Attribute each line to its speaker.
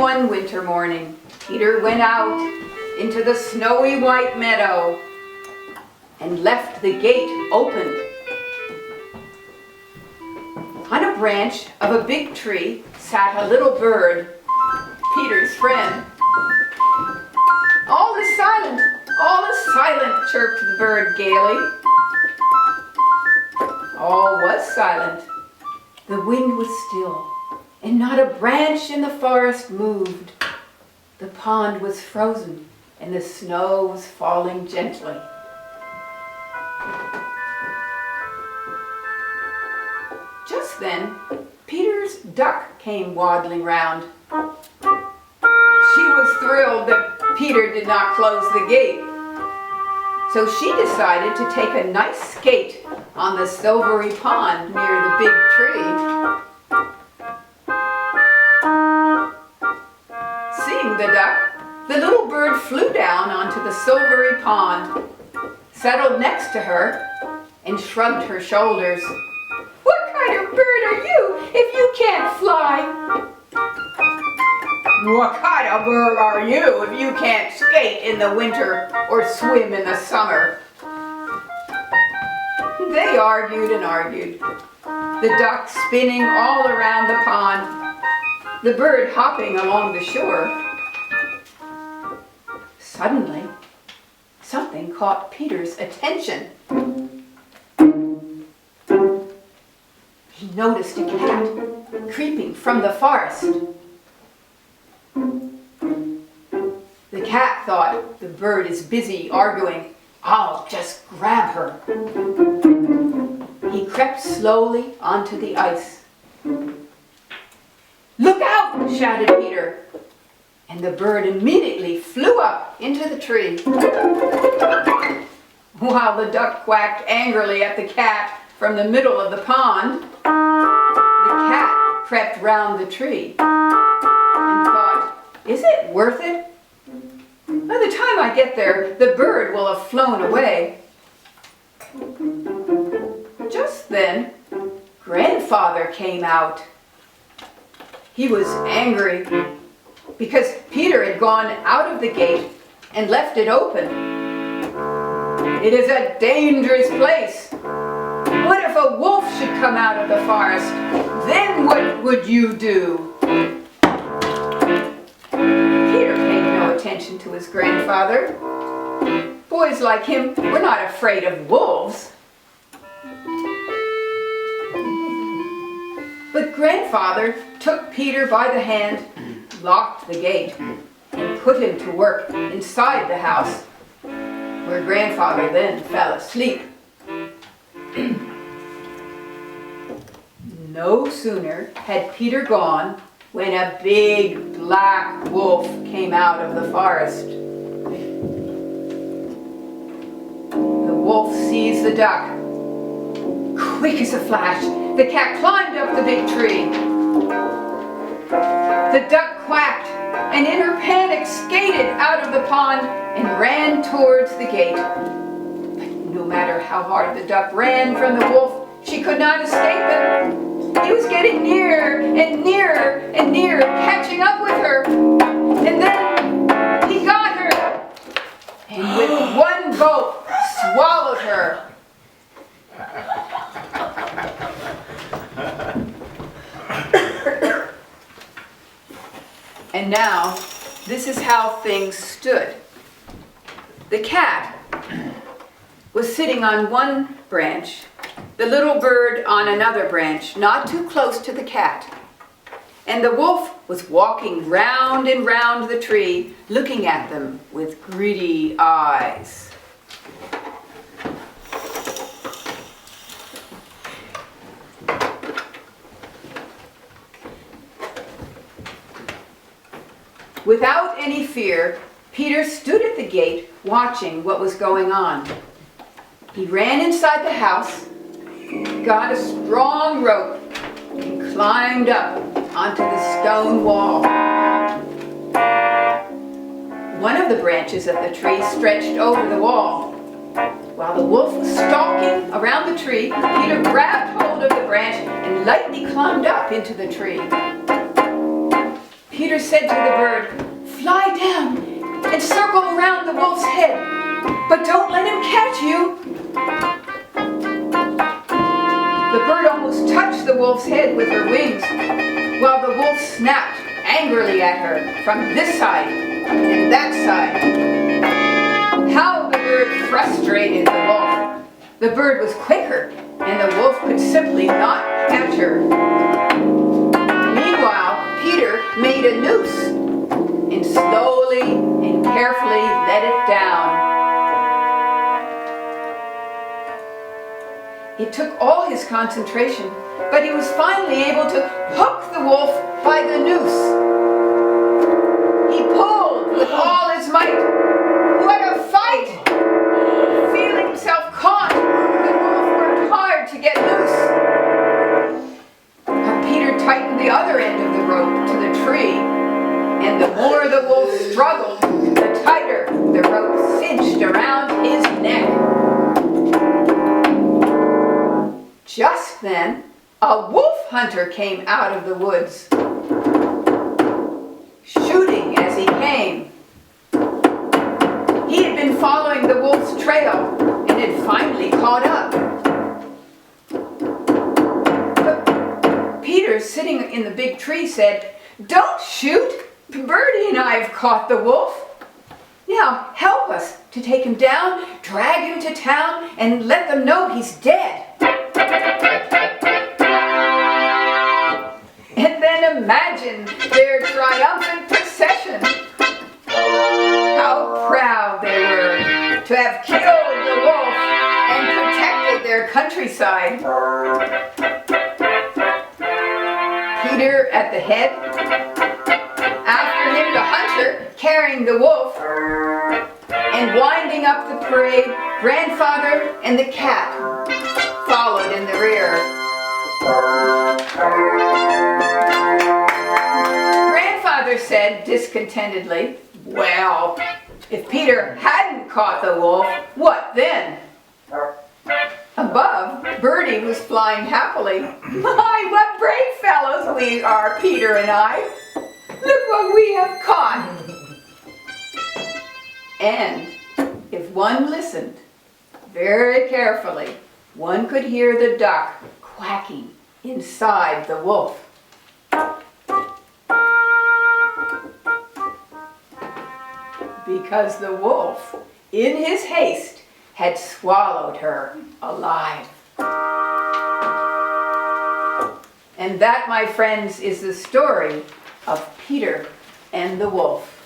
Speaker 1: One winter morning, Peter went out into the snowy white meadow and left the gate open. On a branch of a big tree sat a little bird, Peter's friend. All is silent, chirped the bird gaily. All was silent. The wind was still, and not a branch in the forest moved. The pond was frozen, and the snow was falling gently. Just then, Peter's duck came waddling round. She was thrilled that Peter did not close the gate, so she decided to take a nice skate on the silvery pond near the big tree. Seeing the duck, the little bird flew down onto the silvery pond, settled next to her, and shrugged her shoulders. "What kind of bird are you if you can't fly?" "What kind of bird are you if you can't skate in the winter or swim in the summer?" They argued and argued, the duck spinning all around the pond, the bird hopping along the shore. Suddenly, something caught Peter's attention. He noticed a cat creeping from the forest. The cat thought, "The bird is busy arguing. I'll just grab her." He crept slowly onto the ice. "Look out!" shouted Peter, and the bird immediately flew up into the tree. While the duck quacked angrily at the cat from the middle of the pond, the cat crept round the tree and thought, "Is it worth it? By the time I get there, the bird will have flown away." Just then, Grandfather came out. He was angry because Peter had gone out of the gate and left it open. "It is a dangerous place. What if a wolf should come out of the forest? Then what would you do?" Peter paid no attention to his grandfather. Boys like him were not afraid of wolves. But Grandfather took Peter by the hand, locked the gate, and put him to work inside the house, where Grandfather then fell asleep. No sooner had Peter gone when a big black wolf came out of the forest. The wolf seized the duck. Quick as a flash, the cat climbed up the big tree. The duck quacked, and in her panic skated out of the pond and ran towards the gate. But no matter how hard the duck ran from the wolf, she could not escape him. He was getting nearer and nearer and nearer, catching up with her. And then he got her, and with one gulp swallowed her. And now, this is how things stood. The cat was sitting on one branch, the little bird on another branch, not too close to the cat. And the wolf was walking round and round the tree, looking at them with greedy eyes. Without any fear, Peter stood at the gate watching what was going on. He ran inside the house, got a strong rope, and climbed up onto the stone wall. One of the branches of the tree stretched over the wall. While the wolf was stalking around the tree, Peter grabbed hold of the branch and lightly climbed up into the tree. Peter said to the bird, "Fly down and circle around the wolf's head, but don't let him catch you." The bird almost touched the wolf's head with her wings, while the wolf snapped angrily at her from this side and that side. How the bird frustrated the wolf! The bird was quicker, and the wolf could simply not catch her. Meanwhile, Peter made a noose and slowly and carefully let it down. It took all his concentration, but he was finally able to hook the wolf by the noose. He pulled with all his might. What a fight! Feeling himself caught, the wolf worked hard to get loose. But Peter tightened the other end of the rope to the tree, and the more the wolf struggled, the tighter the rope cinched around his neck. Just then, a wolf hunter came out of the woods, shooting as he came. He had been following the wolf's trail and had finally caught up. But Peter, sitting in the big tree, said, "Don't shoot! Birdie and I have caught the wolf. Now help us to take him down, drag him to town, and let them know he's dead." And then imagine their triumphant procession. How proud they were to have killed the wolf and protected their countryside. Peter at the head, after him the hunter carrying the wolf, and winding up the parade, Grandfather and the cat followed in the rear. Grandfather said discontentedly, "Well, if Peter hadn't caught the wolf, what then?" Above, Birdie was flying happily. "My, what brave fellows we are, Peter and I! Look what we have caught!" And if one listened very carefully, one could hear the duck quacking inside the wolf. Because the wolf, in his haste, had swallowed her alive. And that, my friends, is the story of Peter and the wolf.